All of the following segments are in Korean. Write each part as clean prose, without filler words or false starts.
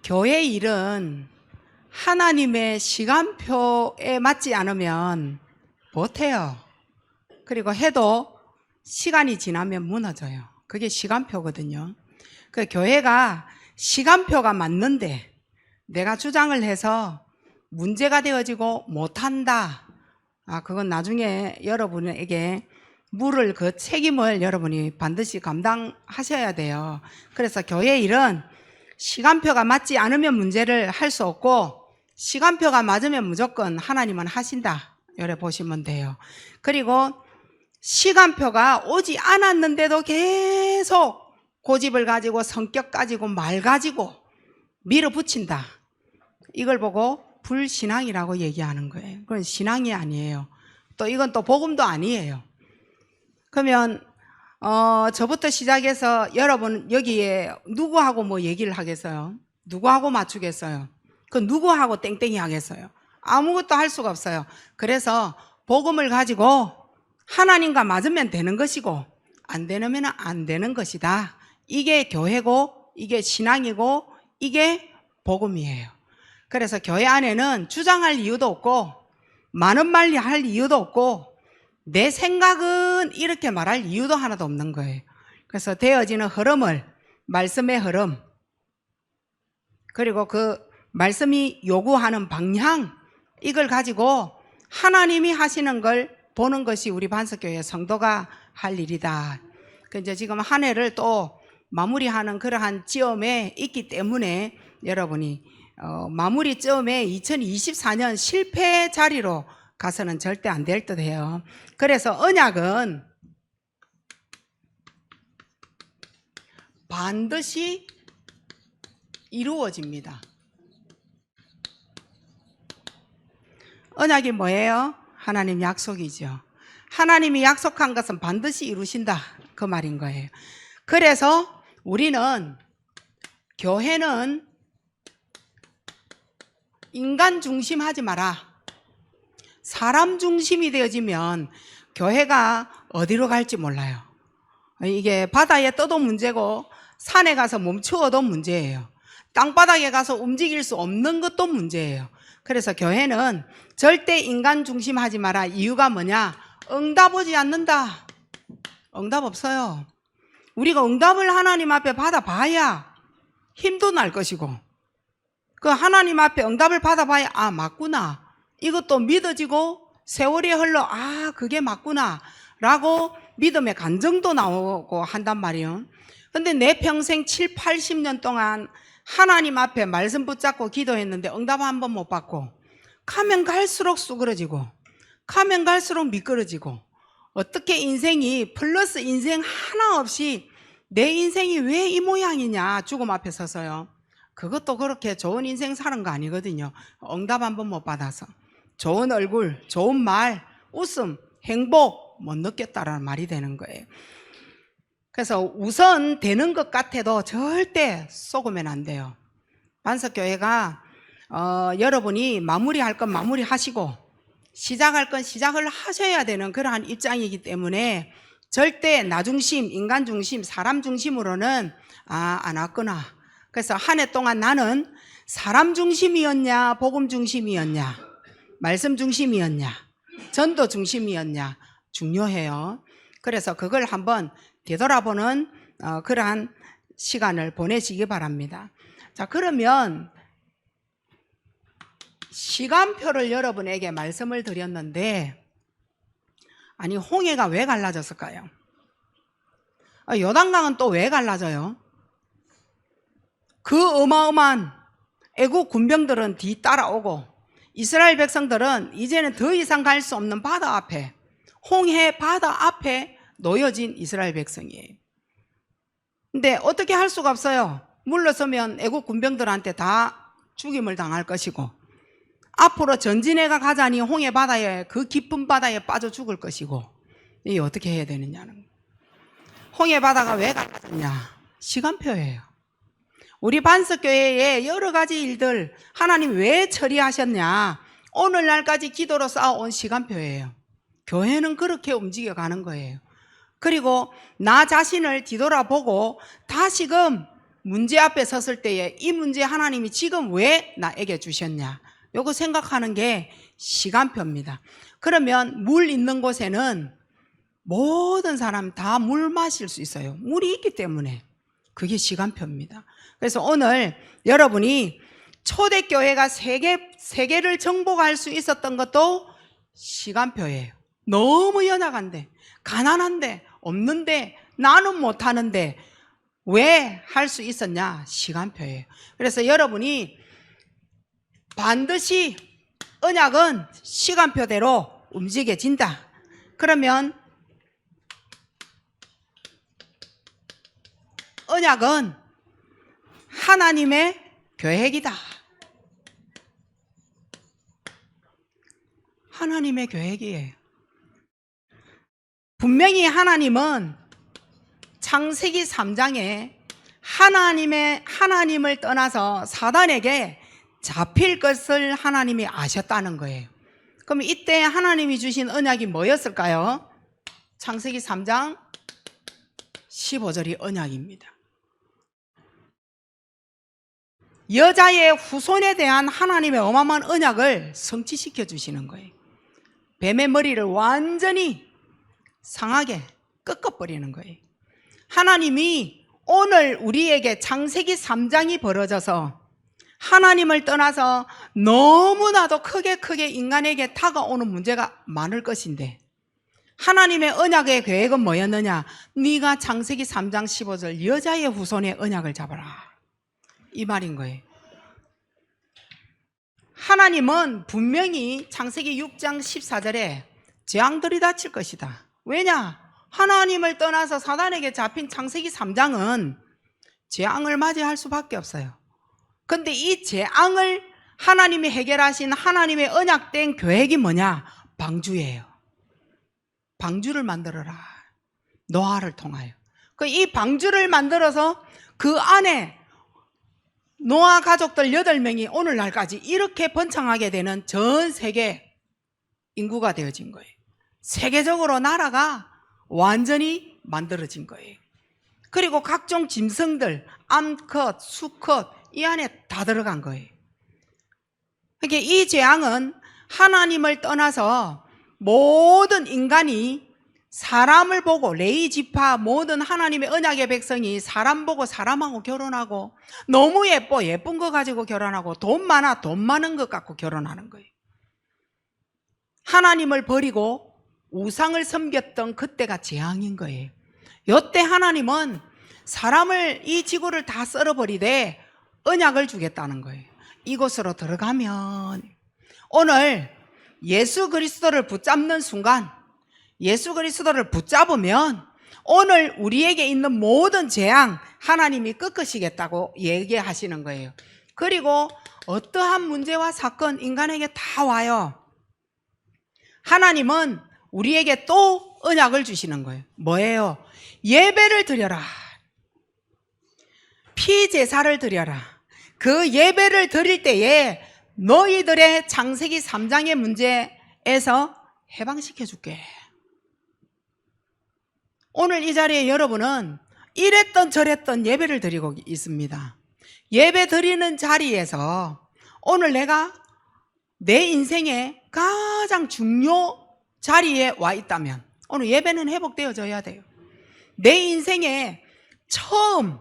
교회 일은 하나님의 시간표에 맞지 않으면 못해요. 그리고 해도 시간이 지나면 무너져요. 그게 시간표거든요. 그 교회가 시간표가 맞는데 내가 주장을 해서 문제가 되어지고 못한다. 그건 나중에 여러분에게 물을 그 책임을 여러분이 반드시 감당하셔야 돼요. 그래서 교회 일은 시간표가 맞지 않으면 문제를 할 수 없고 시간표가 맞으면 무조건 하나님은 하신다. 이래 보시면 돼요. 그리고 시간표가 오지 않았는데도 계속 고집을 가지고 성격 가지고 말 가지고 밀어붙인다. 이걸 보고 불신앙이라고 얘기하는 거예요. 그건 신앙이 아니에요. 또 이건 또 복음도 아니에요. 그러면 저부터 시작해서 여러분 여기에 누구하고 뭐 얘기를 하겠어요? 누구하고 맞추겠어요? 그 누구하고 땡땡이 하겠어요? 아무것도 할 수가 없어요. 그래서 복음을 가지고 하나님과 맞으면 되는 것이고 안 되면 안 되는 것이다. 이게 교회고 이게 신앙이고 이게 복음이에요. 그래서 교회 안에는 주장할 이유도 없고 많은 말 할 이유도 없고 내 생각은 이렇게 말할 이유도 하나도 없는 거예요. 그래서 되어지는 흐름을 말씀의 흐름 그리고 그 말씀이 요구하는 방향 이걸 가지고 하나님이 하시는 걸 보는 것이 우리 반석교회 성도가 할 일이다. 이제 지금 한 해를 또 마무리하는 그러한 지엄에 있기 때문에 여러분이 마무리 쯤에 2024년 실패 자리로 가서는 절대 안 될 듯해요. 그래서 언약은 반드시 이루어집니다. 언약이 뭐예요? 하나님 약속이죠. 하나님이 약속한 것은 반드시 이루신다. 그 말인 거예요. 그래서 우리는 교회는 인간 중심하지 마라. 사람 중심이 되어지면 교회가 어디로 갈지 몰라요. 이게 바다에 떠도 문제고 산에 가서 멈추어도 문제예요. 땅바닥에 가서 움직일 수 없는 것도 문제예요. 그래서 교회는 절대 인간 중심하지 마라. 이유가 뭐냐? 응답 오지 않는다. 응답 없어요. 우리가 응답을 하나님 앞에 받아봐야 힘도 날 것이고 그 하나님 앞에 응답을 받아봐야 맞구나. 이것도 믿어지고 세월이 흘러 그게 맞구나 라고 믿음의 간증도 나오고 한단 말이에요. 근데 내 평생 7, 80년 동안 하나님 앞에 말씀 붙잡고 기도했는데 응답 한 번 못 받고 가면 갈수록 수그러지고 가면 갈수록 미끄러지고 어떻게 인생이 플러스 인생 하나 없이 내 인생이 왜 이 모양이냐 죽음 앞에 서서요. 그것도 그렇게 좋은 인생 사는 거 아니거든요. 응답 한 번 못 받아서 좋은 얼굴, 좋은 말, 웃음, 행복 못 느꼈다라는 말이 되는 거예요. 그래서 우선 되는 것 같아도 절대 속으면 안 돼요. 반석교회가 여러분이 마무리할 건 마무리하시고 시작할 건 시작을 하셔야 되는 그러한 입장이기 때문에 절대 나 중심, 인간 중심, 사람 중심으로는 안 왔구나. 그래서 한 해 동안 나는 사람 중심이었냐 복음 중심이었냐 말씀 중심이었냐 전도 중심이었냐 중요해요. 그래서 그걸 한번 되돌아보는 그러한 시간을 보내시기 바랍니다. 자, 그러면 시간표를 여러분에게 말씀을 드렸는데 아니 홍해가 왜 갈라졌을까요? 요단강은 또 왜 갈라져요? 그 어마어마한 애국 군병들은 뒤 따라오고 이스라엘 백성들은 이제는 더 이상 갈 수 없는 바다 앞에 홍해 바다 앞에 놓여진 이스라엘 백성이에요. 근데 어떻게 할 수가 없어요. 물러서면 애국 군병들한테 다 죽임을 당할 것이고 앞으로 전진해가 가자니 홍해 바다에 그 깊은 바다에 빠져 죽을 것이고 이게 어떻게 해야 되느냐는 거예요. 홍해 바다가 왜 갈라졌냐? 시간표예요. 우리 반석교회의 여러 가지 일들 하나님 왜 처리하셨냐? 오늘날까지 기도로 쌓아온 시간표예요. 교회는 그렇게 움직여가는 거예요. 그리고 나 자신을 뒤돌아보고 다시금 문제 앞에 섰을 때에 이 문제 하나님이 지금 왜 나에게 주셨냐, 요거 생각하는 게 시간표입니다. 그러면 물 있는 곳에는 모든 사람 다 물 마실 수 있어요. 물이 있기 때문에. 그게 시간표입니다. 그래서 오늘 여러분이 초대교회가 세계를 정복할 수 있었던 것도 시간표예요. 너무 연약한데, 가난한데, 없는데, 나는 못하는데 왜 할 수 있었냐? 시간표예요. 그래서 여러분이 반드시 언약은 시간표대로 움직여진다. 그러면 언약은 하나님의 계획이다. 하나님의 계획이에요. 분명히 하나님은 창세기 3장에 하나님을 떠나서 사단에게 잡힐 것을 하나님이 아셨다는 거예요. 그럼 이때 하나님이 주신 언약이 뭐였을까요? 창세기 3장 15절이 언약입니다. 여자의 후손에 대한 하나님의 어마어마한 언약을 성취시켜 주시는 거예요. 뱀의 머리를 완전히 상하게 꺾어버리는 거예요. 하나님이 오늘 우리에게 창세기 3장이 벌어져서 하나님을 떠나서 너무나도 크게 인간에게 다가오는 문제가 많을 것인데, 하나님의 언약의 계획은 뭐였느냐? 네가 창세기 3장 15절 여자의 후손의 언약을 잡아라, 이 말인 거예요. 하나님은 분명히 창세기 6장 14절에 재앙들이 닥칠 것이다. 왜냐? 하나님을 떠나서 사단에게 잡힌 창세기 3장은 재앙을 맞이할 수밖에 없어요. 근데 이 재앙을 하나님이 해결하신 하나님의 언약된 계획이 뭐냐? 방주예요. 방주를 만들어라. 노아를 통하여. 이 방주를 만들어서 그 안에 노아 가족들 8명이 오늘날까지 이렇게 번창하게 되는 전 세계 인구가 되어진 거예요. 세계적으로 나라가 완전히 만들어진 거예요. 그리고 각종 짐승들, 암컷, 수컷 이 안에 다 들어간 거예요. 그러니까 이 재앙은 하나님을 떠나서 모든 인간이 사람을 보고, 레위 지파 모든 하나님의 언약의 백성이 사람 보고 사람하고 결혼하고, 너무 예쁜 거 가지고 결혼하고, 돈 많은 것 갖고 결혼하는 거예요. 하나님을 버리고 우상을 섬겼던 그때가 재앙인 거예요. 이때 하나님은 사람을, 이 지구를 다 썰어버리되 언약을 주겠다는 거예요. 이곳으로 들어가면, 오늘 예수 그리스도를 붙잡는 순간, 예수 그리스도를 붙잡으면 오늘 우리에게 있는 모든 재앙 하나님이 꺾으시겠다고 얘기하시는 거예요. 그리고 어떠한 문제와 사건 인간에게 다 와요. 하나님은 우리에게 또 언약을 주시는 거예요. 뭐예요? 예배를 드려라. 피제사를 드려라. 그 예배를 드릴 때에 너희들의 창세기 3장의 문제에서 해방시켜 줄게. 오늘 이 자리에 여러분은 이랬던 저랬던 예배를 드리고 있습니다. 예배 드리는 자리에서 오늘 내가 내 인생의 가장 중요 자리에 와 있다면 오늘 예배는 회복되어져야 돼요. 내 인생에 처음,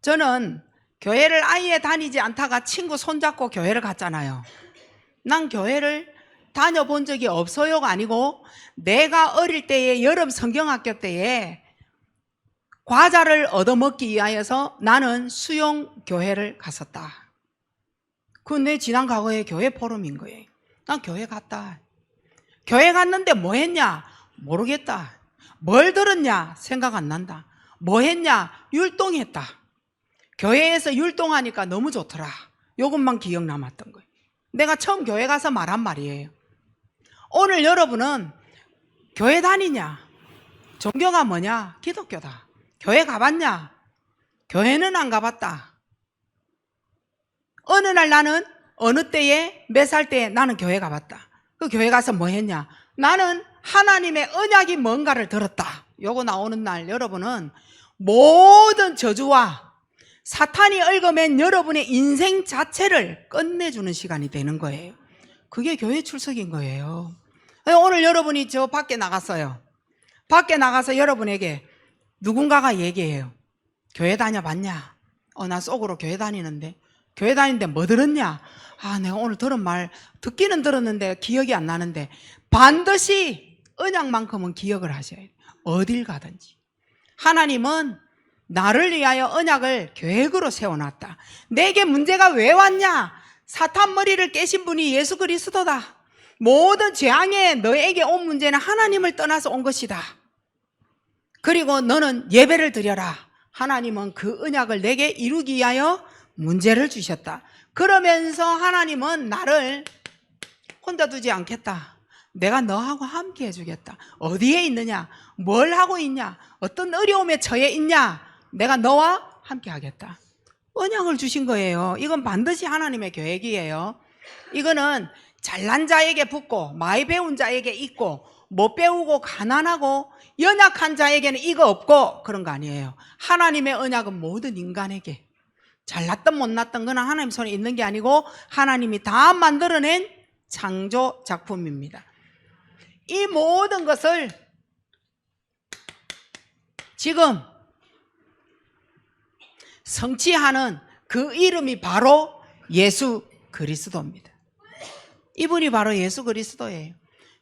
저는 교회를 아예 다니지 않다가 친구 손잡고 교회를 갔잖아요. 난 교회를 다녀본 적이 없어요가 아니고, 내가 어릴 때에 여름 성경학교 때에 과자를 얻어먹기 위하여서 나는 수용교회를 갔었다. 그건 내 지난 과거의 교회 포럼인 거예요. 난 교회 갔다. 교회 갔는데 뭐 했냐? 모르겠다. 뭘 들었냐? 생각 안 난다. 뭐 했냐? 율동했다. 교회에서 율동하니까 너무 좋더라. 이것만 기억 남았던 거예요. 내가 처음 교회 가서 말한 말이에요. 오늘 여러분은 교회 다니냐? 종교가 뭐냐? 기독교다. 교회 가봤냐? 교회는 안 가봤다. 어느 날 나는 어느 때에 몇 살 때에 나는 교회 가봤다. 그 교회 가서 뭐 했냐? 나는 하나님의 언약이 뭔가를 들었다. 요거 나오는 날 여러분은 모든 저주와 사탄이 얽어맨 여러분의 인생 자체를 끝내주는 시간이 되는 거예요. 그게 교회 출석인 거예요. 오늘 여러분이 저 밖에 나갔어요. 밖에 나가서 여러분에게 누군가가 얘기해요. 교회 다녀봤냐? 나 속으로 교회 다니는데. 교회 다니는데 뭐 들었냐? 내가 오늘 들은 말 듣기는 들었는데 기억이 안 나는데. 반드시 언약만큼은 기억을 하셔야 돼요. 어딜 가든지. 하나님은 나를 위하여 언약을 계획으로 세워놨다. 내게 문제가 왜 왔냐? 사탄 머리를 깨신 분이 예수 그리스도다. 모든 재앙에 너에게 온 문제는 하나님을 떠나서 온 것이다. 그리고 너는 예배를 드려라. 하나님은 그 언약을 내게 이루기 위하여 문제를 주셨다. 그러면서 하나님은 나를 혼자 두지 않겠다. 내가 너하고 함께 해주겠다. 어디에 있느냐? 뭘 하고 있냐? 어떤 어려움에 처해 있냐? 내가 너와 함께 하겠다. 언약을 주신 거예요. 이건 반드시 하나님의 계획이에요. 이거는 잘난 자에게 붙고 많이 배운 자에게 있고 못 배우고 가난하고 연약한 자에게는 이거 없고 그런 거 아니에요. 하나님의 언약은 모든 인간에게, 잘났든 못났든 그는 하나님 손에 있는 게 아니고 하나님이 다 만들어낸 창조 작품입니다. 이 모든 것을 지금 성취하는 그 이름이 바로 예수 그리스도입니다. 이분이 바로 예수 그리스도예요.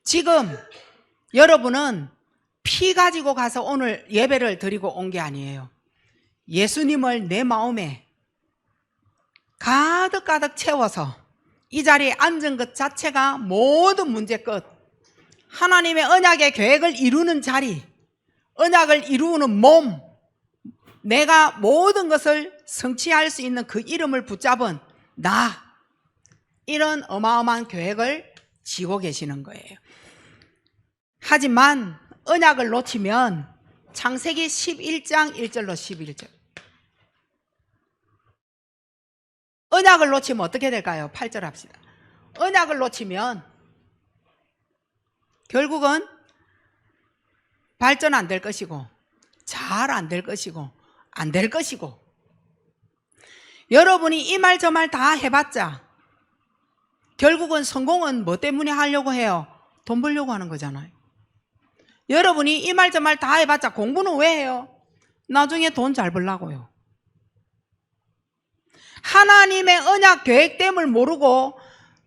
지금 여러분은 피 가지고 가서 오늘 예배를 드리고 온 게 아니에요. 예수님을 내 마음에 가득가득 채워서 이 자리에 앉은 것 자체가 모든 문제 끝. 하나님의 언약의 계획을 이루는 자리, 언약을 이루는 몸, 내가 모든 것을 성취할 수 있는 그 이름을 붙잡은 나, 이런 어마어마한 계획을 지고 계시는 거예요. 하지만 언약을 놓치면 창세기 11장 1절로 11절, 언약을 놓치면 어떻게 될까요? 8절 합시다. 언약을 놓치면 결국은 발전 안 될 것이고 잘 안 될 것이고 안 될 것이고, 여러분이 이 말 저 말 다 해봤자 결국은 성공은 뭐 때문에 하려고 해요? 돈 벌려고 하는 거잖아요. 여러분이 이 말 저 말 다 해봤자 공부는 왜 해요? 나중에 돈 잘 벌려고요. 하나님의 언약 계획됨을 모르고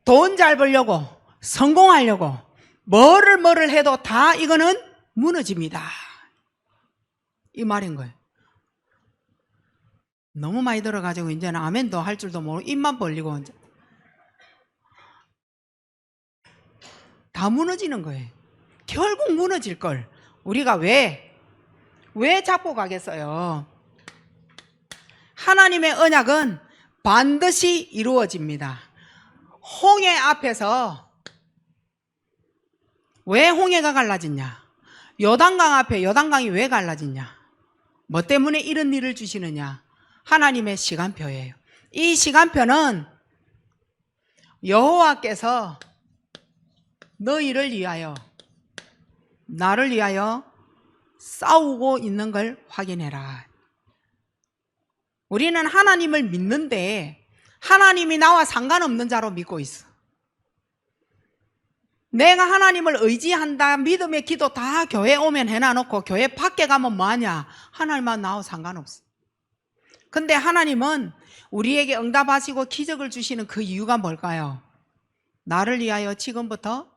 돈 잘 벌려고, 성공하려고 뭐를 해도 다 이거는 무너집니다. 이 말인 거예요. 너무 많이 들어가지고 이제는 아멘도 할 줄도 모르고 입만 벌리고 이제 다 무너지는 거예요. 결국 무너질 걸 우리가 왜 잡고 가겠어요? 하나님의 언약은 반드시 이루어집니다. 홍해 앞에서 왜 홍해가 갈라졌냐? 요단강 앞에 요단강이 왜 갈라졌냐? 뭐 때문에 이런 일을 주시느냐? 하나님의 시간표예요. 이 시간표는 여호와께서 너희를 위하여, 나를 위하여 싸우고 있는 걸 확인해라. 우리는 하나님을 믿는데 하나님이 나와 상관없는 자로 믿고 있어. 내가 하나님을 의지한다, 믿음의 기도 다 교회 오면 해놔놓고 교회 밖에 가면 뭐하냐? 하나님만 나와 상관없어. 근데 하나님은 우리에게 응답하시고 기적을 주시는 그 이유가 뭘까요? 나를 위하여 지금부터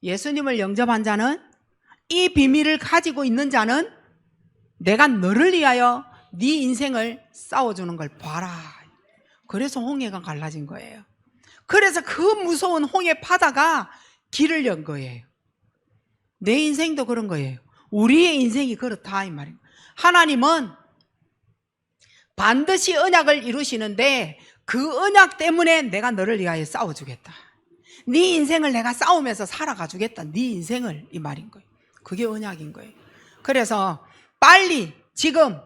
예수님을 영접한 자는, 이 비밀을 가지고 있는 자는 내가 너를 위하여 네 인생을 싸워주는 걸 봐라. 그래서 홍해가 갈라진 거예요. 그래서 그 무서운 홍해 바다가 길을 연 거예요. 내 인생도 그런 거예요. 우리의 인생이 그렇다 이 말입니다. 하나님은 반드시 언약을 이루시는데 그 언약 때문에 내가 너를 위하여 싸워주겠다. 네 인생을 내가 싸우면서 살아가 주겠다. 네 인생을, 이 말인 거예요. 그게 언약인 거예요. 그래서 빨리 지금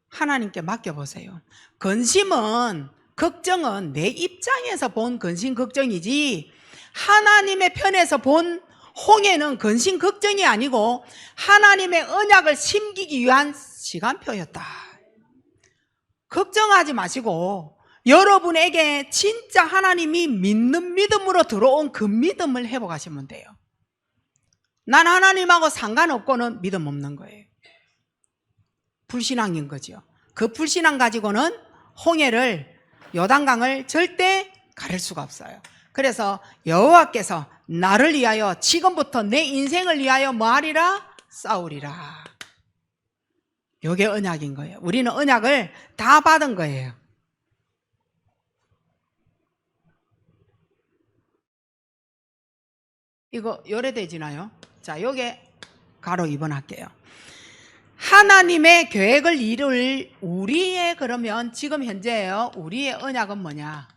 하나님께 맡겨보세요. 근심은, 걱정은 내 입장에서 본 근심 걱정이지 하나님의 편에서 본 홍해는 근심 걱정이 아니고 하나님의 언약을 심기기 위한 시간표였다. 걱정하지 마시고 여러분에게 진짜 하나님이 믿는 믿음으로 들어온 그 믿음을 회복하시면 돼요. 난 하나님하고 상관없고는 믿음 없는 거예요. 불신앙인 거죠. 그 불신앙 가지고는 홍해를, 요단강을 절대 가를 수가 없어요. 그래서 여호와께서 나를 위하여 지금부터 내 인생을 위하여 뭐하리라? 싸우리라. 이게 언약인 거예요. 우리는 언약을 다 받은 거예요. 이거 요래되지나요? 자, 요게 가로 2번 할게요. 하나님의 계획을 이룰 우리의, 그러면 지금 현재예요. 우리의 언약은 뭐냐?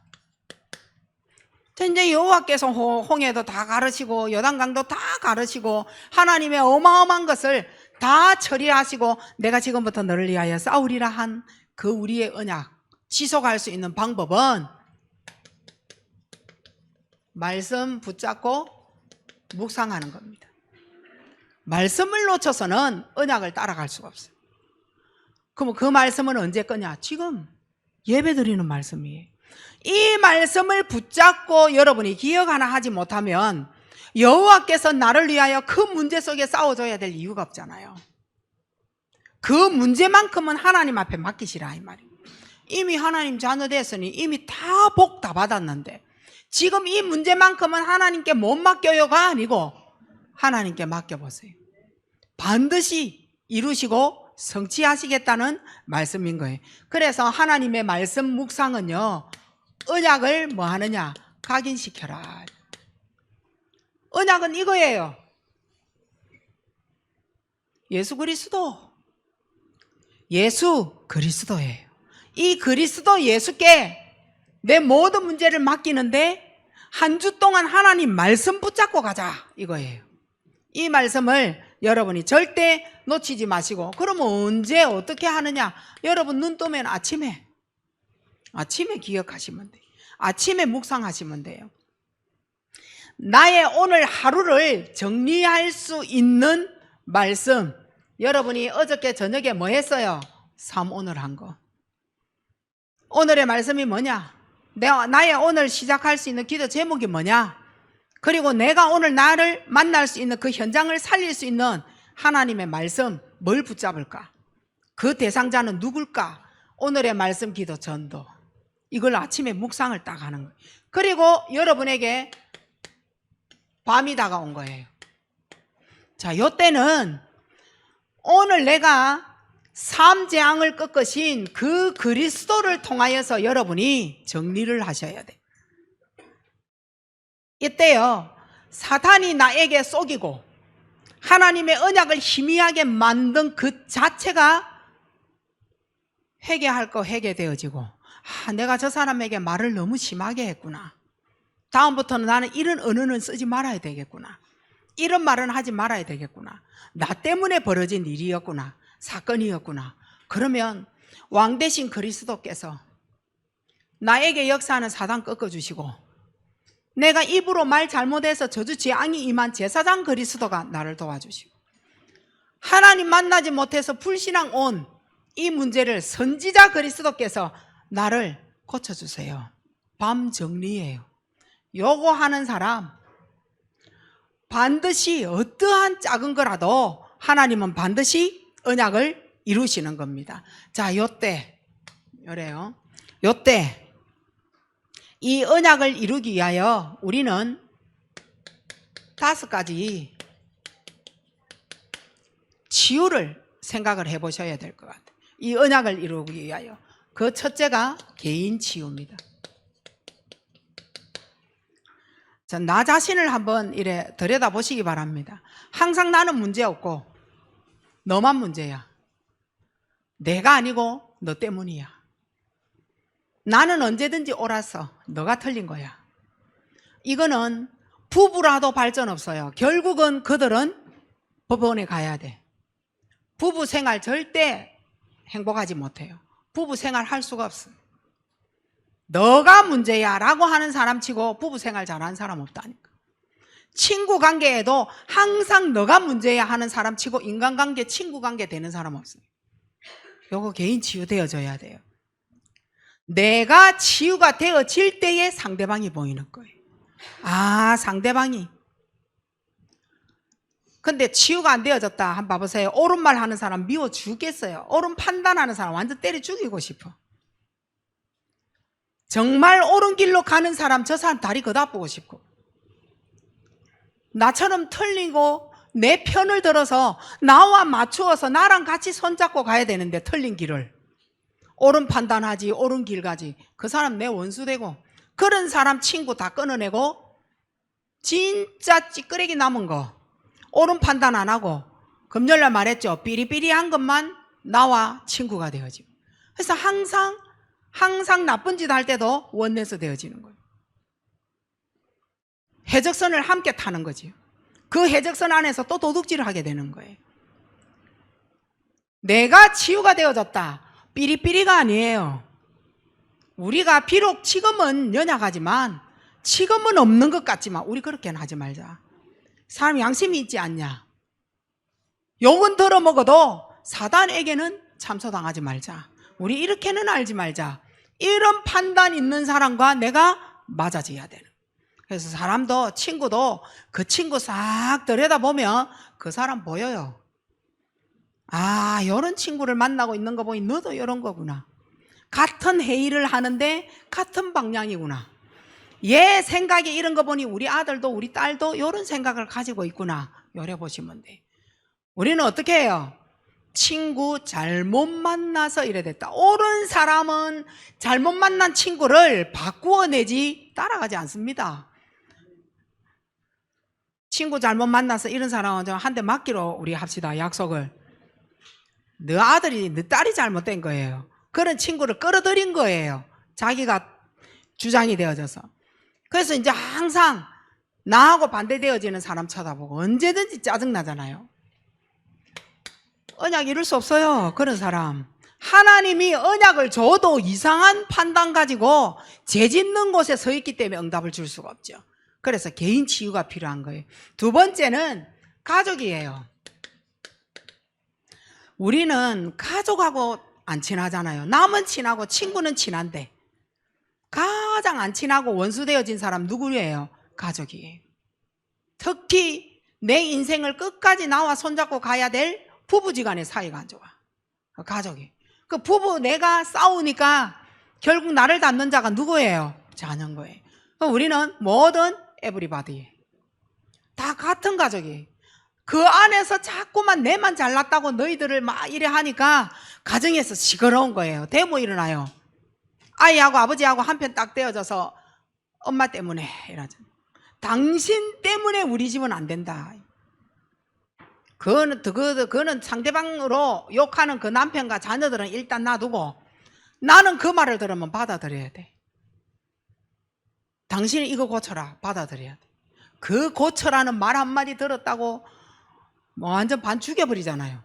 현재 여호와께서 홍해도 다 가르치고 요단강도 다 가르치고 하나님의 어마어마한 것을 다 처리하시고 내가 지금부터 너를 위하여 싸우리라 한 그 우리의 언약 지속할 수 있는 방법은 말씀 붙잡고 묵상하는 겁니다. 말씀을 놓쳐서는 언약을 따라갈 수가 없어요. 그럼 그 말씀은 언제 거냐? 지금 예배 드리는 말씀이에요. 이 말씀을 붙잡고 여러분이 기억 하나 하지 못하면 여호와께서 나를 위하여 그 문제 속에 싸워줘야 될 이유가 없잖아요. 그 문제만큼은 하나님 앞에 맡기시라 이 말이에요. 이미 하나님 자녀 됐으니 이미 다 복 다 받았는데 지금 이 문제만큼은 하나님께 못 맡겨요가 아니고 하나님께 맡겨보세요. 반드시 이루시고 성취하시겠다는 말씀인 거예요. 그래서 하나님의 말씀 묵상은요, 언약을 뭐 하느냐? 각인시켜라. 언약은 이거예요. 예수 그리스도예요. 이 그리스도 예수께 내 모든 문제를 맡기는데 한 주 동안 하나님 말씀 붙잡고 가자 이거예요. 이 말씀을 여러분이 절대 놓치지 마시고, 그러면 언제 어떻게 하느냐? 여러분 눈 뜨면 아침에 기억하시면 돼요. 아침에 묵상하시면 돼요. 나의 오늘 하루를 정리할 수 있는 말씀, 여러분이 어저께 저녁에 뭐 했어요? 삶 오늘 한 거. 오늘의 말씀이 뭐냐? 나의 오늘 시작할 수 있는 기도 제목이 뭐냐? 그리고 내가 오늘 나를 만날 수 있는 그 현장을 살릴 수 있는 하나님의 말씀, 뭘 붙잡을까? 그 대상자는 누굴까? 오늘의 말씀 기도 전도. 이걸 아침에 묵상을 딱 하는 거예요. 그리고 여러분에게 밤이 다가온 거예요. 자, 요때는 오늘 내가 삶 재앙을 꺾으신 그 그리스도를 통하여서 여러분이 정리를 하셔야 돼. 이때요, 사탄이 나에게 속이고 하나님의 언약을 희미하게 만든 그 자체가 회개할 거 회개되어지고, 내가 저 사람에게 말을 너무 심하게 했구나. 다음부터는 나는 이런 언어는 쓰지 말아야 되겠구나. 이런 말은 하지 말아야 되겠구나. 나 때문에 벌어진 일이었구나. 사건이었구나. 그러면 왕 대신 그리스도께서 나에게 역사하는 사단 꺾어주시고, 내가 입으로 말 잘못해서 저주 재앙이 임한 제사장 그리스도가 나를 도와주시고, 하나님 만나지 못해서 불신앙 온 이 문제를 선지자 그리스도께서 나를 고쳐주세요. 밤 정리예요. 요거 하는 사람 반드시 어떠한 작은 거라도 하나님은 반드시 언약을 이루시는 겁니다. 자, 요때 이 언약을 이루기 위하여 우리는 5가지 치유를 생각을 해보셔야 될 것 같아요. 이 언약을 이루기 위하여. 그 첫째가 개인 치유입니다. 자, 나 자신을 한번 이래 들여다보시기 바랍니다. 항상 나는 문제 없고 너만 문제야. 내가 아니고 너 때문이야. 나는 언제든지 옳았어. 너가 틀린 거야. 이거는 부부라도 발전 없어요. 결국은 그들은 법원에 가야 돼. 부부 생활 절대 행복하지 못해요. 부부 생활 할 수가 없어. 너가 문제야 라고 하는 사람 치고 부부 생활 잘하는 사람 없다니까. 친구 관계에도 항상 너가 문제야 하는 사람 치고 인간관계, 친구 관계 되는 사람 없어요. 요거 개인 치유되어져야 돼요. 내가 치유가 되어질 때에 상대방이 보이는 거예요. 아, 상대방이. 근데 치유가 안 되어졌다. 한번 봐보세요. 옳은 말 하는 사람 미워 죽겠어요. 옳은 판단하는 사람 완전 때려 죽이고 싶어. 정말 옳은 길로 가는 사람, 저 사람 다리 걷어보고 싶고, 나처럼 틀리고 내 편을 들어서 나와 맞추어서 나랑 같이 손잡고 가야 되는데 틀린 길을 옳은 판단하지, 옳은 길 가지, 그 사람 내 원수 되고, 그런 사람 친구 다 끊어내고 진짜 찌끄레기 남은 거 옳은 판단 안 하고 금요일날 말했죠. 삐리삐리한 것만 나와 친구가 되어지고. 그래서 항상 나쁜 짓 할 때도 원내서 되어지는 거예요. 해적선을 함께 타는 거지. 그 해적선 안에서 또 도둑질을 하게 되는 거예요. 내가 치유가 되어졌다. 삐리삐리가 아니에요. 우리가 비록 지금은 연약하지만, 지금은 없는 것 같지만 우리 그렇게는 하지 말자. 사람 양심이 있지 않냐. 욕은 들어먹어도 사단에게는 참소당하지 말자. 우리 이렇게는 알지 말자. 이런 판단 있는 사람과 내가 맞아져야 되는. 그래서 사람도, 친구도 그 친구 싹 들여다보면 그 사람 보여요. 아, 이런 친구를 만나고 있는 거 보니 너도 이런 거구나. 같은 회의를 하는데 같은 방향이구나. 얘 생각이 이런 거 보니 우리 아들도 우리 딸도 이런 생각을 가지고 있구나. 요래 보시면 돼. 우리는 어떻게 해요? 친구 잘못 만나서 이래 됐다. 옳은 사람은 잘못 만난 친구를 바꾸어내지 따라가지 않습니다. 친구 잘못 만나서 이런 사람은 좀 한 대 맞기로 우리 합시다. 약속을. 너 아들이 너 딸이 잘못된 거예요. 그런 친구를 끌어들인 거예요. 자기가 주장이 되어져서. 그래서 이제 항상 나하고 반대되어지는 사람 쳐다보고 언제든지 짜증나잖아요. 언약 이룰 수 없어요. 그런 사람. 하나님이 언약을 줘도 이상한 판단 가지고 죄 짓는 곳에 서 있기 때문에 응답을 줄 수가 없죠. 그래서 개인 치유가 필요한 거예요. 두 번째는 가족이에요. 우리는 가족하고 안 친하잖아요. 남은 친하고 친구는 친한데 가장 안 친하고 원수 되어진 사람 누구예요? 가족이에요. 특히 내 인생을 끝까지 나와 손잡고 가야 될 부부지간의 사이가 안 좋아. 가족이. 그 부부 내가 싸우니까 결국 나를 닫는 자가 누구예요? 자녀인 거예요. 우리는 뭐든 에브리바디 다 같은 가족이에요. 그 안에서 자꾸만 내만 잘났다고 너희들을 막 이래 하니까 가정에서 시끄러운 거예요. 대모 일어나요. 아이하고 아버지하고 한편 딱 떼어져서 엄마 때문에 이러죠. 당신 때문에 우리 집은 안 된다. 그거는 상대방으로 욕하는 그 남편과 자녀들은 일단 놔두고 나는 그 말을 들으면 받아들여야 돼. 당신이 이거 고쳐라. 받아들여야 돼. 그 고쳐라는 말 한마디 들었다고 뭐 완전 반 죽여버리잖아요.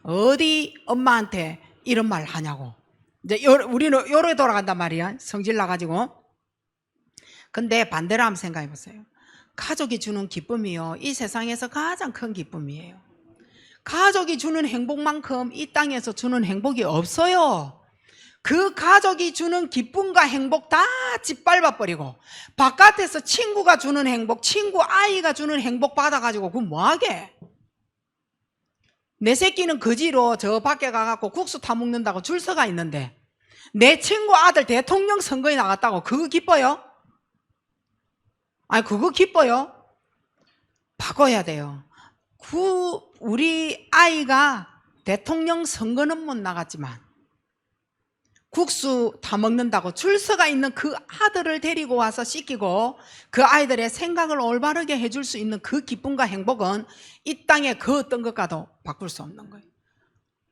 어디 엄마한테 이런 말 하냐고. 이제 우리는 요래 돌아간단 말이야. 성질 나가지고. 근데 반대로 한번 생각해 보세요. 가족이 주는 기쁨이요, 이 세상에서 가장 큰 기쁨이에요. 가족이 주는 행복만큼 이 땅에서 주는 행복이 없어요. 그 가족이 주는 기쁨과 행복 다 짓밟아버리고 바깥에서 친구가 주는 행복, 친구 아이가 주는 행복 받아가지고 그건 뭐하게? 내 새끼는 거지로 저 밖에 가갖고 국수 타먹는다고 줄 서가 있는데 내 친구 아들 대통령 선거에 나갔다고 그거 기뻐요? 아니 그거 기뻐요? 바꿔야 돼요. 우리 아이가 대통령 선거는 못 나갔지만 국수 다 먹는다고 줄서가 있는 그 아들을 데리고 와서 씻기고 그 아이들의 생각을 올바르게 해줄 수 있는 그 기쁨과 행복은 이 땅에 그 어떤 것과도 바꿀 수 없는 거예요.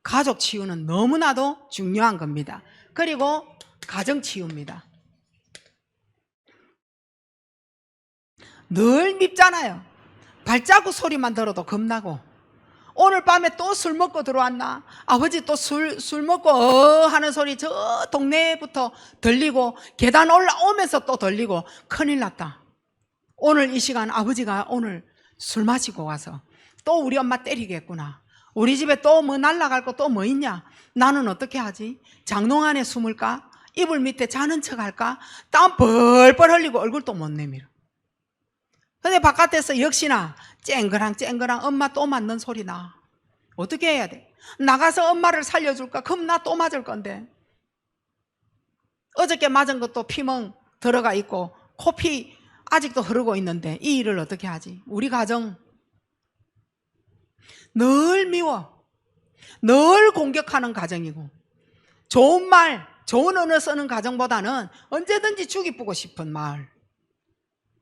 가족 치유는 너무나도 중요한 겁니다. 그리고 가정 치유입니다. 늘 밉잖아요. 발자국 소리만 들어도 겁나고 오늘 밤에 또 술 먹고 들어왔나? 아버지 또 술 먹고 하는 소리 저 동네부터 들리고 계단 올라오면서 또 들리고 큰일 났다. 오늘 이 시간 아버지가 오늘 술 마시고 와서 또 우리 엄마 때리겠구나. 우리 집에 또 뭐 날라갈 거 또 뭐 있냐? 나는 어떻게 하지? 장롱 안에 숨을까? 이불 밑에 자는 척 할까? 땀 벌벌 흘리고 얼굴도 못 내밀어. 근데 바깥에서 역시나 쨍그랑 엄마 또 맞는 소리 나. 어떻게 해야 돼? 나가서 엄마를 살려줄까? 그럼 나 또 맞을 건데. 어저께 맞은 것도 피멍 들어가 있고 코피 아직도 흐르고 있는데 이 일을 어떻게 하지? 우리 가정 늘 미워, 늘 공격하는 가정이고, 좋은 말, 좋은 언어 쓰는 가정보다는 언제든지 죽이 뿌고 싶은 말,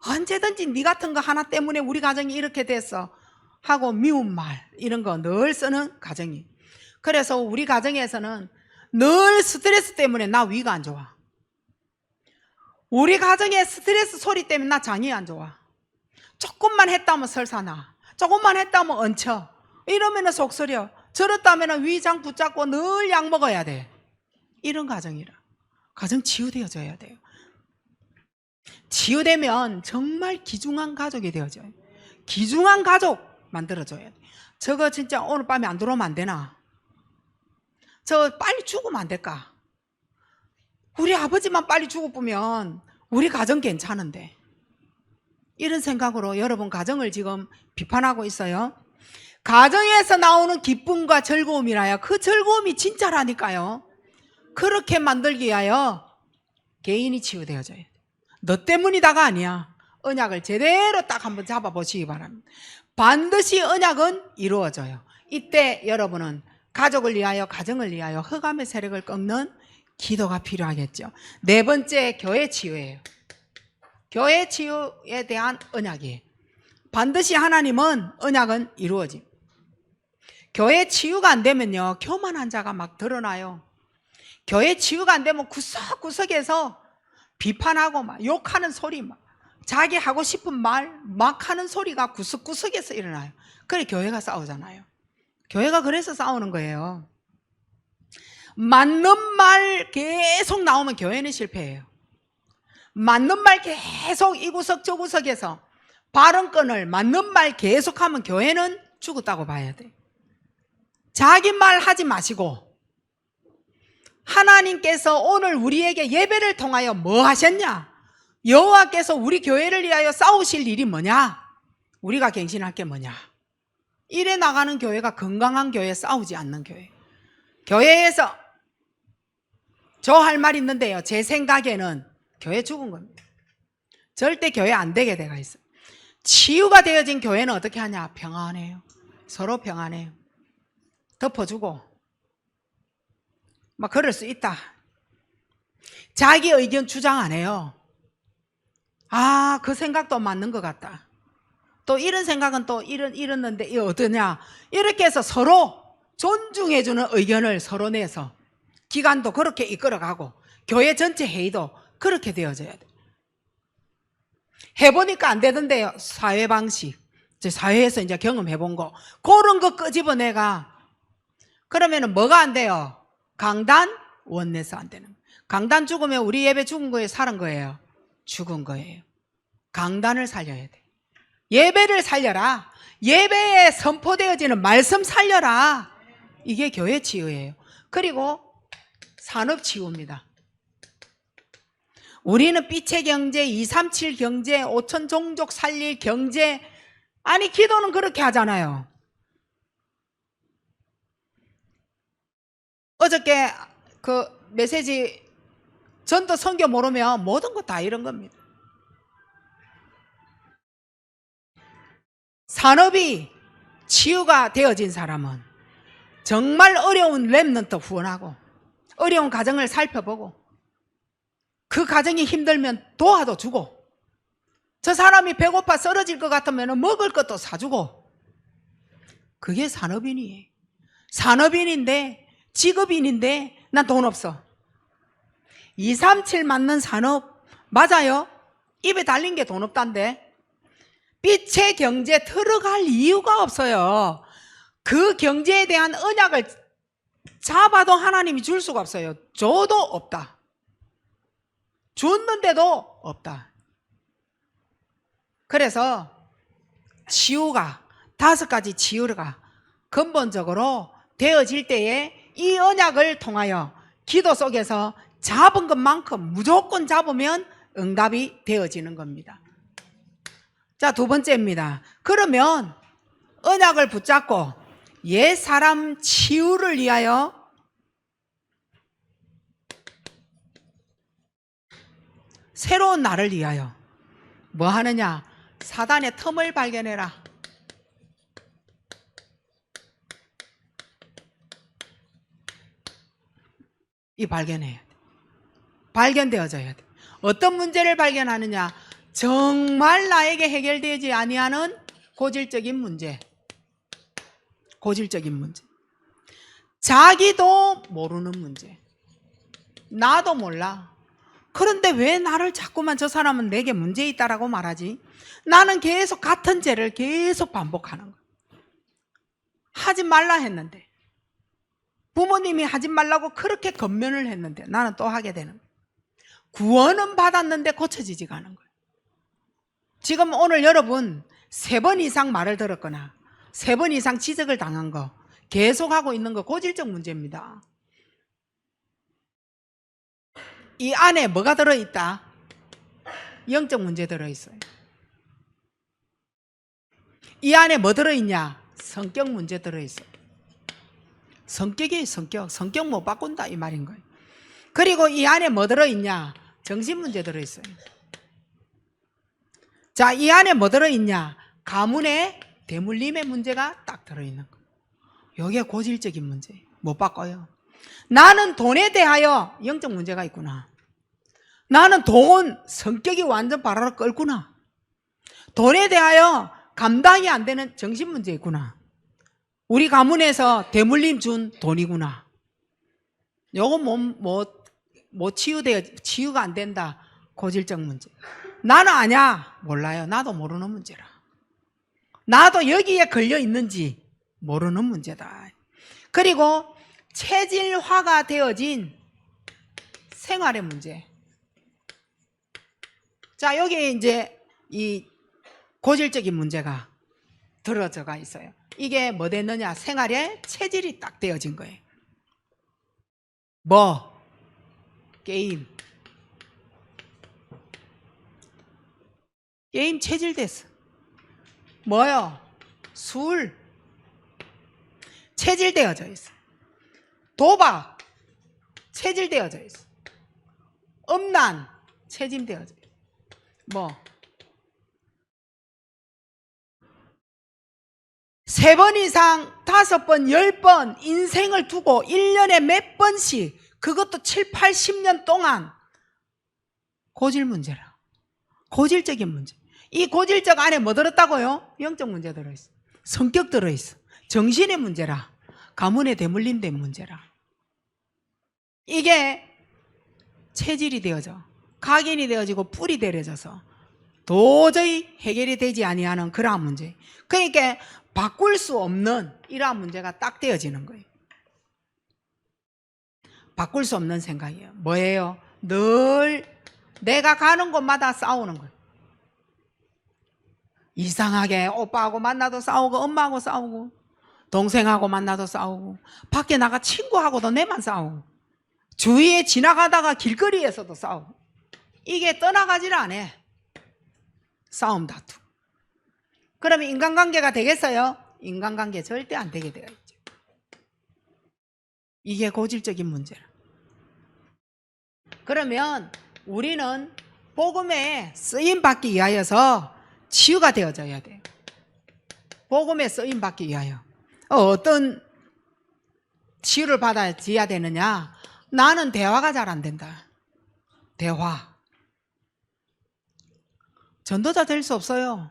언제든지 네 같은 거 하나 때문에 우리 가정이 이렇게 됐어 하고 미운 말, 이런 거 늘 쓰는 가정이. 그래서 우리 가정에서는 늘 스트레스 때문에 나 위가 안 좋아. 우리 가정의 스트레스 소리 때문에 나 장이 안 좋아. 조금만 했다면 설사나, 조금만 했다면 얹혀, 이러면 속쓰려. 저렇다면 위장 붙잡고 늘 약 먹어야 돼. 이런 가정이라. 가정 치유되어져야 돼요. 치유되면 정말 귀중한 가족이 되어져요. 귀중한 가족 만들어줘야 돼. 저거 진짜 오늘 밤에 안 들어오면 안 되나? 저 빨리 죽으면 안 될까? 우리 아버지만 빨리 죽어보면 우리 가정 괜찮은데. 이런 생각으로 여러분 가정을 지금 비판하고 있어요. 가정에서 나오는 기쁨과 즐거움이라요, 그 즐거움이 진짜라니까요. 그렇게 만들기 위하여 개인이 치유되어져야 돼. 너 때문이다가 아니야. 언약을 제대로 딱 한번 잡아보시기 바랍니다. 반드시 언약은 이루어져요. 이때 여러분은 가족을 위하여, 가정을 위하여 흑암의 세력을 꺾는 기도가 필요하겠죠. 네 번째, 교회 치유예요. 교회 치유에 대한 언약이에요. 반드시 하나님은 언약은 이루어짐. 교회 치유가 안 되면요, 교만한 자가 막 드러나요. 교회 치유가 안 되면 구석구석에서 비판하고 막 욕하는 소리, 막 자기 하고 싶은 말 막 하는 소리가 구석구석에서 일어나요. 그래 교회가 싸우잖아요. 교회가 그래서 싸우는 거예요. 맞는 말 계속 나오면 교회는 실패해요. 맞는 말 계속 이 구석 저 구석에서 발언권을 맞는 말 계속하면 교회는 죽었다고 봐야 돼. 자기 말 하지 마시고, 하나님께서 오늘 우리에게 예배를 통하여 뭐 하셨냐? 여호와께서 우리 교회를 위하여 싸우실 일이 뭐냐? 우리가 갱신할 게 뭐냐? 이래 나가는 교회가 건강한 교회, 싸우지 않는 교회. 교회에서 저 할 말 있는데요, 제 생각에는 교회 죽은 겁니다. 절대 교회 안 되게 돼가 있어요. 치유가 되어진 교회는 어떻게 하냐? 평안해요. 서로 평안해요. 덮어주고 막 그럴 수 있다. 자기 의견 주장 안 해요. 아, 그 생각도 맞는 것 같다. 또 이런 생각은 또 이랬는데 이거 어떠냐? 이렇게 해서 서로 존중해주는 의견을 서로 내서 기관도 그렇게 이끌어가고 교회 전체 회의도 그렇게 되어져야 돼. 해보니까 안 되던데요. 사회 방식, 사회에서 이제 경험해본 거, 그런 거 끄집어내가. 그러면은 뭐가 안 돼요? 강단, 원내서 안 되는 거예요. 강단 죽으면 우리 예배 죽은 거예요, 살은 거예요? 죽은 거예요. 강단을 살려야 돼. 예배를 살려라. 예배에 선포되어지는 말씀 살려라. 이게 교회 치유예요. 그리고 산업 치유입니다. 우리는 빛의 경제, 237 경제, 5천 종족 살릴 경제, 아니 기도는 그렇게 하잖아요. 어저께 그 메시지 전도 선교 모르면 모든 거 다 이런 겁니다. 산업이 치유가 되어진 사람은 정말 어려운 렘넌트 후원하고, 어려운 가정을 살펴보고, 그 가정이 힘들면 도와도 주고, 저 사람이 배고파 쓰러질 것 같으면 먹을 것도 사주고, 그게 산업인이에요. 산업인인데, 직업인인데 난 돈 없어. 237 맞는 산업 맞아요. 입에 달린 게 돈 없단데. 빛의 경제 들어갈 이유가 없어요. 그 경제에 대한 언약을 잡아도 하나님이 줄 수가 없어요. 줘도 없다. 줬는데도 없다. 그래서 치유가 5가지 치유가 근본적으로 되어질 때에 이 언약을 통하여 기도 속에서 잡은 것만큼 무조건 잡으면 응답이 되어지는 겁니다. 자, 두 번째입니다. 그러면 언약을 붙잡고 옛 사람 치유를 위하여 새로운 나를 위하여 뭐 하느냐? 사단의 틈을 발견해라. 이 발견해야 돼. 발견되어져야 돼. 어떤 문제를 발견하느냐? 정말 나에게 해결되지 아니하는 고질적인 문제. 고질적인 문제. 자기도 모르는 문제. 나도 몰라. 그런데 왜 나를 자꾸만 저 사람은 내게 문제 있다라고 말하지? 나는 계속 같은 죄를 계속 반복하는 거야. 하지 말라 했는데, 부모님이 하지 말라고 그렇게 권면을 했는데 나는 또 하게 되는 거야. 구원은 받았는데 고쳐지지가 않은 거야. 지금 오늘 여러분 3번 이상 말을 들었거나 3번 이상 지적을 당한 거 계속하고 있는 거 고질적 문제입니다. 이 안에 뭐가 들어있다? 영적 문제 들어있어요. 이 안에 뭐 들어있냐? 성격 문제 들어있어요. 성격 못 바꾼다 이 말인 거예요. 그리고 이 안에 뭐 들어있냐? 정신 문제 들어있어요. 자, 이 안에 뭐 들어있냐? 가문의 대물림의 문제가 딱 들어있는 거예요. 이게 고질적인 문제예요. 못 바꿔요. 나는 돈에 대하여 영적 문제가 있구나. 나는 돈, 성격이 완전 바라로 끓구나. 돈에 대하여 감당이 안 되는 정신 문제 있구나. 우리 가문에서 대물림 준 돈이구나. 요거 치유가 안 된다. 고질적 문제. 나는 아냐? 몰라요. 나도 모르는 문제라. 나도 여기에 걸려 있는지 모르는 문제다. 그리고 체질화가 되어진 생활의 문제. 자, 여기에 이제 이 고질적인 문제가 들어져가 있어요. 이게 뭐 됐느냐? 생활에 체질이 딱 되어진 거예요. 뭐? 게임. 게임 체질됐어. 뭐요? 술. 체질되어져 있어. 도박. 체질되어져 있어. 음란. 체질되어져 있어. 뭐? 3번 이상, 5번, 10번 인생을 두고 1년에 몇 번씩, 그것도 7, 80년 동안 고질 문제라. 고질적인 문제. 이 고질적 안에 뭐 들었다고요? 영적 문제 들어있어. 성격 들어있어. 정신의 문제라. 가문에 대물림된 문제라. 이게 체질이 되어져. 각인이 되어지고 뿔이 되어져서 도저히 해결이 되지 아니하는 그러한 문제. 그러니까 바꿀 수 없는 이러한 문제가 딱 되어지는 거예요. 바꿀 수 없는 생각이에요. 뭐예요? 늘 내가 가는 곳마다 싸우는 거예요. 이상하게 오빠하고 만나도 싸우고 엄마하고 싸우고 동생하고 만나도 싸우고 밖에 나가 친구하고도 내만 싸우고 주위에 지나가다가 길거리에서도 싸우고 이게 떠나가질 않아. 싸움 다투. 그러면 인간관계가 되겠어요? 인간관계 절대 안 되게 되어 있죠. 이게 고질적인 문제라. 그러면 우리는 복음에 쓰임받기 위하여서 치유가 되어져야 돼요. 복음에 쓰임받기 위하여. 어떤 치유를 받아야 되느냐? 나는 대화가 잘 안 된다. 대화. 전도자 될 수 없어요.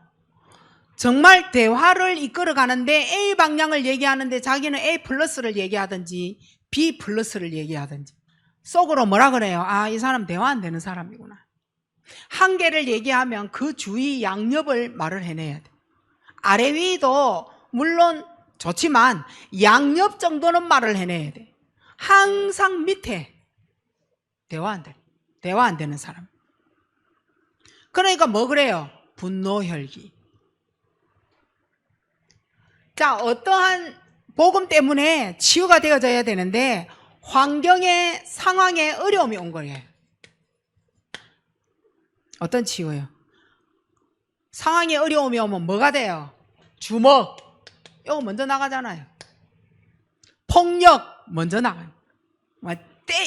정말 대화를 이끌어 가는데 A 방향을 얘기하는데 자기는 A 플러스를 얘기하든지 B 플러스를 얘기하든지 속으로 뭐라 그래요? 아, 이 사람 대화 안 되는 사람이구나. 한계를 얘기하면 그 주위 양옆을 말을 해내야 돼. 아래 위도 물론 좋지만 양옆 정도는 말을 해내야 돼. 항상 밑에 대화 안 되는 사람. 그러니까 뭐 그래요? 분노 혈기. 자, 어떠한 복음 때문에 치유가 되어져야 되는데 환경에, 상황에 어려움이 온 거예요. 어떤 치유예요? 상황에 어려움이 오면 뭐가 돼요? 주먹, 이거 먼저 나가잖아요. 폭력 먼저 나가요.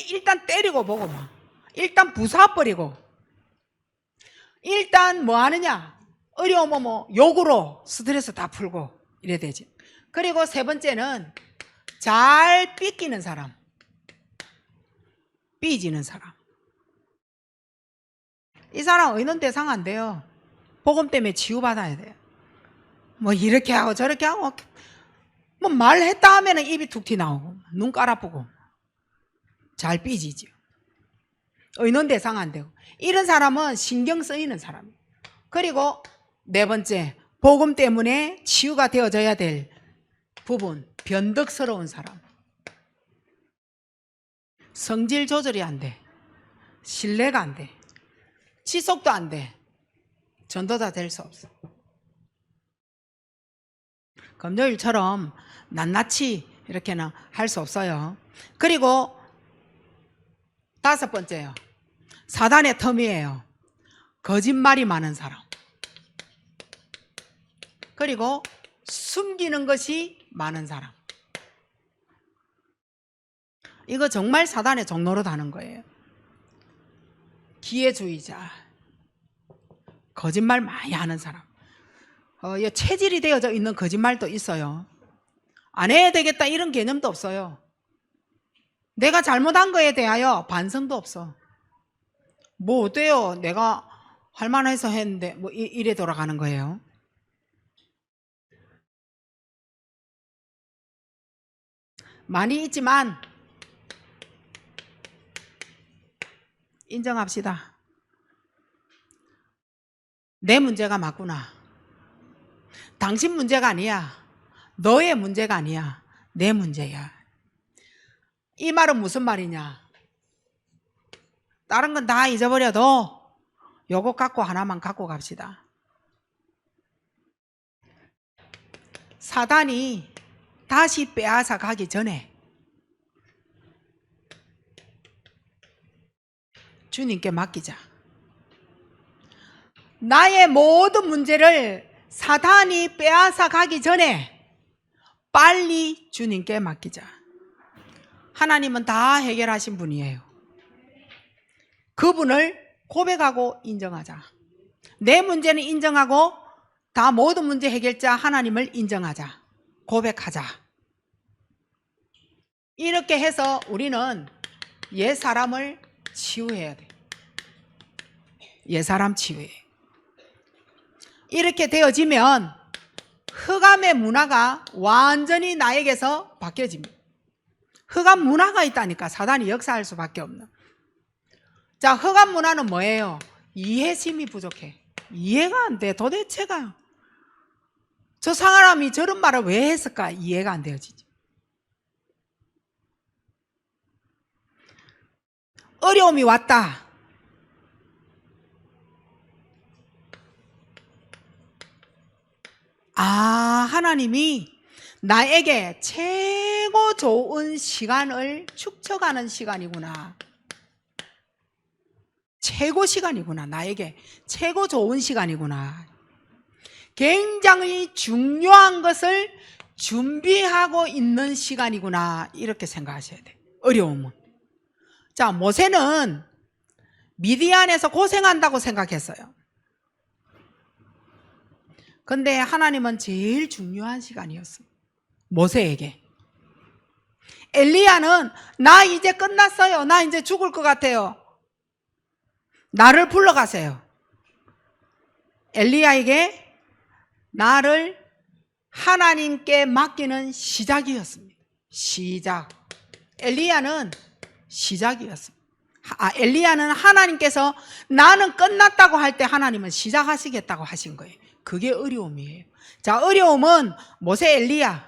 일단 때리고 보고 막. 일단 부숴버리고. 일단 뭐 하느냐? 어려우면 뭐 욕으로 스트레스 다 풀고 이래야 되지. 그리고 세 번째는 잘 삐끼는 사람. 삐지는 사람. 이 사람 의논 대상 안 돼요. 복음 때문에 치유받아야 돼요. 뭐 이렇게 하고 저렇게 하고 뭐 말했다 하면은 입이 툭 튀나오고 눈 깔아보고 잘 삐지죠. 의논 대상 안 되고. 이런 사람은 신경 쓰이는 사람이에요. 그리고 네 번째, 복음 때문에 치유가 되어져야 될 부분, 변덕스러운 사람. 성질 조절이 안 돼. 신뢰가 안 돼. 지속도 안 돼. 전도자 될 수 없어. 금요일처럼 낱낱이 이렇게는 할 수 없어요. 그리고 다섯 번째요. 사단의 텀이에요. 거짓말이 많은 사람. 그리고 숨기는 것이 많은 사람. 이거 정말 사단의 종로로 다는 거예요. 기회주의자. 거짓말 많이 하는 사람. 체질이 되어져 있는 거짓말도 있어요. 안 해야 되겠다 이런 개념도 없어요. 내가 잘못한 거에 대하여 반성도 없어. 뭐 어때요? 내가 할 만해서 했는데 뭐 이래 돌아가는 거예요. 많이 있지만 인정합시다. 내 문제가 맞구나. 당신 문제가 아니야. 너의 문제가 아니야. 내 문제야. 이 말은 무슨 말이냐? 다른 건 다 잊어버려도 요거 갖고 하나만 갖고 갑시다. 사단이 다시 빼앗아 가기 전에 주님께 맡기자. 나의 모든 문제를 사단이 빼앗아 가기 전에 빨리 주님께 맡기자. 하나님은 다 해결하신 분이에요. 그분을 고백하고 인정하자. 내 문제는 인정하고 다 모든 문제 해결자 하나님을 인정하자. 고백하자. 이렇게 해서 우리는 옛 사람을 치유해야 돼. 옛 사람 치유해. 이렇게 되어지면 흑암의 문화가 완전히 나에게서 바뀌어집니다. 흑암 문화가 있다니까. 사단이 역사할 수밖에 없는. 자, 흑암 문화는 뭐예요? 이해심이 부족해. 이해가 안 돼. 도대체가 저 사람이 저런 말을 왜 했을까? 이해가 안 되어지죠. 어려움이 왔다. 하나님이 나에게 최고 좋은 시간을 축적하는 시간이구나. 최고 시간이구나. 나에게 최고 좋은 시간이구나. 굉장히 중요한 것을 준비하고 있는 시간이구나. 이렇게 생각하셔야 돼요. 어려움은. 자, 모세는 미디안에서 고생한다고 생각했어요. 근데 하나님은 제일 중요한 시간이었어요. 모세에게. 엘리야는 나 이제 끝났어요. 나 이제 죽을 것 같아요. 나를 불러가세요. 엘리야에게 나를 하나님께 맡기는 시작이었습니다. 시작. 엘리야는 시작이었습니다. 엘리야는 하나님께서 나는 끝났다고 할 때 하나님은 시작하시겠다고 하신 거예요. 그게 어려움이에요. 자, 어려움은 모세, 엘리야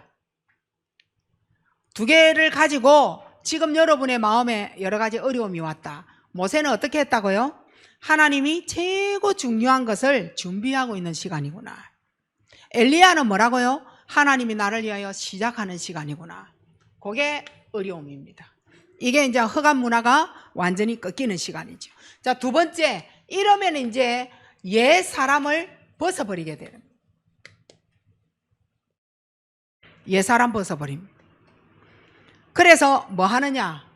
두 개를 가지고 지금 여러분의 마음에 여러 가지 어려움이 왔다. 모세는 어떻게 했다고요? 하나님이 최고 중요한 것을 준비하고 있는 시간이구나. 엘리야는 뭐라고요? 하나님이 나를 위하여 시작하는 시간이구나. 그게 어려움입니다. 이게 이제 흑암 문화가 완전히 꺾이는 시간이죠. 자, 두 번째, 이러면 이제 옛 사람을 벗어버리게 되는. 옛 사람 벗어버립니다. 그래서 뭐 하느냐?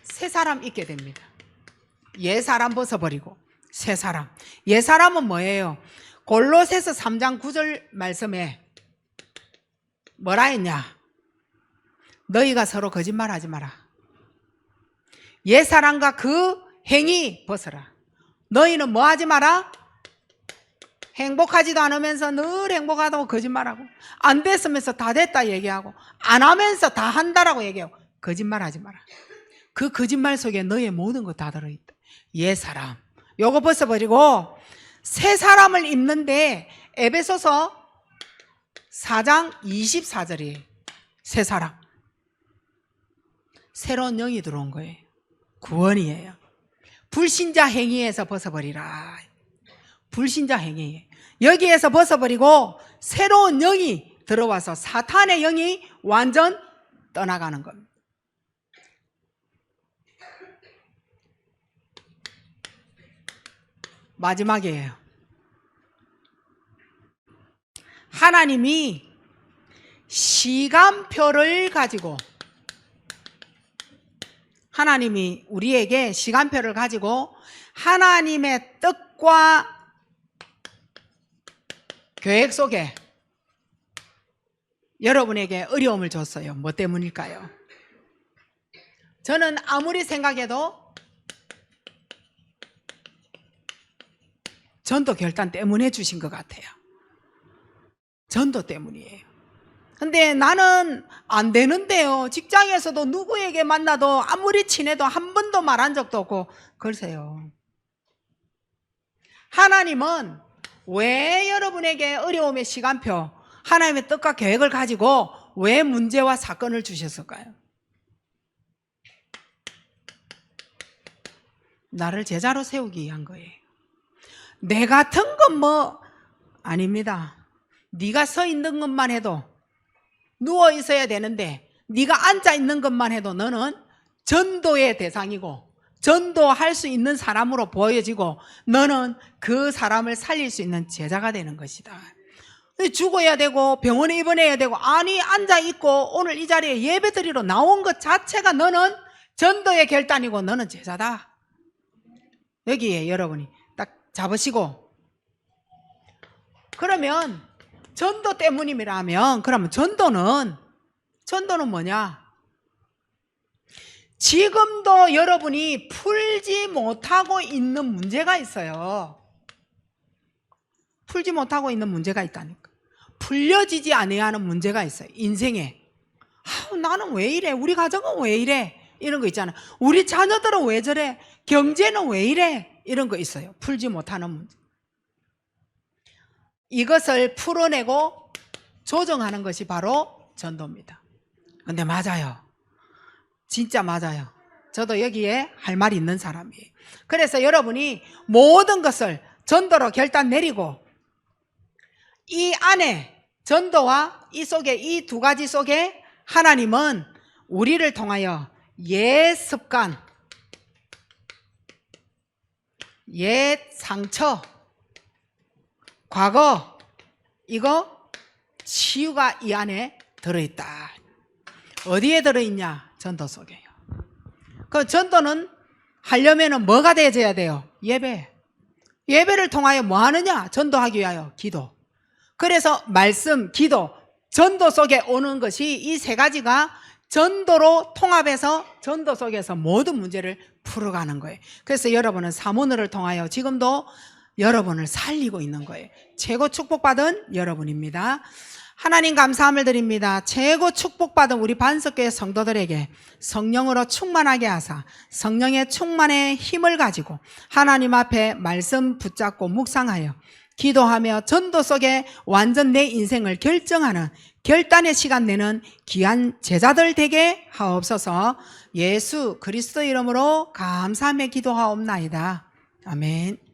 새 사람 있게 됩니다. 옛 사람 벗어버리고 새 사람. 옛 사람은 뭐예요? 골로새서 3장 9절 말씀에 뭐라 했냐? 너희가 서로 거짓말하지 마라. 옛 사람과 그 행위 벗어라. 너희는 뭐 하지 마라? 행복하지도 않으면서 늘 행복하다고 거짓말하고, 안 됐으면서 다 됐다 얘기하고, 안 하면서 다 한다라고 얘기하고, 거짓말하지 마라. 그 거짓말 속에 너의 모든 거 다 들어있다. 옛 사람 요거 벗어버리고 새 사람을 입는데 에베소서 4장 24절이에요. 새 사람, 새로운 영이 들어온 거예요. 구원이에요. 불신자 행위에서 벗어버리라. 불신자 행위 여기에서 벗어버리고 새로운 영이 들어와서 사탄의 영이 완전 떠나가는 겁니다. 마지막이에요. 하나님이 시간표를 가지고, 하나님이 우리에게 시간표를 가지고 하나님의 뜻과 계획 속에 여러분에게 어려움을 줬어요. 뭐 때문일까요? 저는 아무리 생각해도 전도 결단 때문에 주신 것 같아요. 전도 때문이에요. 근데 나는 안 되는데요. 직장에서도 누구에게 만나도 아무리 친해도 한 번도 말한 적도 없고. 글쎄요. 하나님은 왜 여러분에게 어려움의 시간표, 하나님의 뜻과 계획을 가지고 왜 문제와 사건을 주셨을까요? 나를 제자로 세우기 위한 거예요. 내 같은 건 뭐 아닙니다. 네가 서 있는 것만 해도, 누워 있어야 되는데 네가 앉아 있는 것만 해도 너는 전도의 대상이고 전도할 수 있는 사람으로 보여지고 너는 그 사람을 살릴 수 있는 제자가 되는 것이다. 죽어야 되고 병원에 입원해야 되고, 아니 앉아 있고 오늘 이 자리에 예배드리러 나온 것 자체가 너는 전도의 결단이고 너는 제자다. 여기에 여러분이 딱 잡으시고, 그러면 전도 때문이라면, 그러면 전도는 뭐냐? 지금도 여러분이 풀지 못하고 있는 문제가 있어요. 풀지 못하고 있는 문제가 있다니까. 풀려지지 아니하는 문제가 있어요. 인생에. 나는 왜 이래? 우리 가정은 왜 이래? 이런 거 있잖아요. 우리 자녀들은 왜 저래? 경제는 왜 이래? 이런 거 있어요. 풀지 못하는 문제. 이것을 풀어내고 조정하는 것이 바로 전도입니다. 근데 맞아요. 진짜 맞아요. 저도 여기에 할 말이 있는 사람이에요. 그래서 여러분이 모든 것을 전도로 결단 내리고, 이 안에 전도와 이 속에, 이 두 가지 속에 하나님은 우리를 통하여 옛 습관, 옛 상처, 과거, 이거 치유가 이 안에 들어있다. 어디에 들어있냐? 전도 속에요. 그 전도는 하려면 뭐가 되어야 돼요? 예배. 예배를 통하여 뭐 하느냐? 전도하기 위하여 기도. 그래서 말씀, 기도, 전도 속에 오는 것이 이 세 가지가 전도로 통합해서 전도 속에서 모든 문제를 풀어가는 거예요. 그래서 여러분은 사모너를 통하여 지금도 여러분을 살리고 있는 거예요. 최고 축복받은 여러분입니다. 하나님 감사함을 드립니다. 최고 축복받은 우리 반석교회 성도들에게 성령으로 충만하게 하사 성령의 충만의 힘을 가지고 하나님 앞에 말씀 붙잡고 묵상하여 기도하며 전도 속에 완전 내 인생을 결정하는 결단의 시간 내는 귀한 제자들 되게 하옵소서. 예수 그리스도 이름으로 감사하며 기도하옵나이다. 아멘.